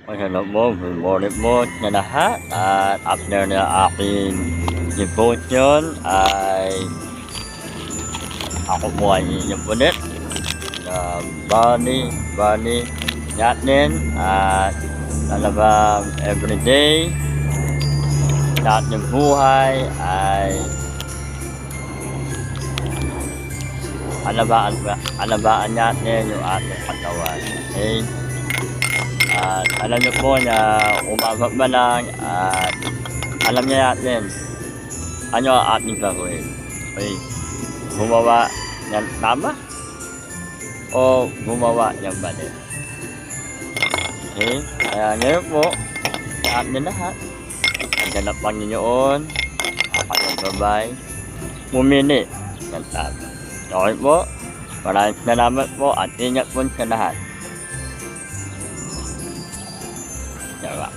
Hello po, good morning po sa lahat at after na aking devotion ay ako po ay inyong ulit na bali natin at talagang everyday lahat ng buhay ay alabaan natin yung ating katawan. Okay? At alam niyo po na umaga pa lang at alam niya natin ano ang ating gagawin. Okay, gumawa ng tama o gumawa ng mali. Okay, kaya ngayon po sa ating lahat ang ganap Panginoon ang babay pumili ng tama. Okay po, maraming salamat po at ingat po sa lahat. Dạ vâng.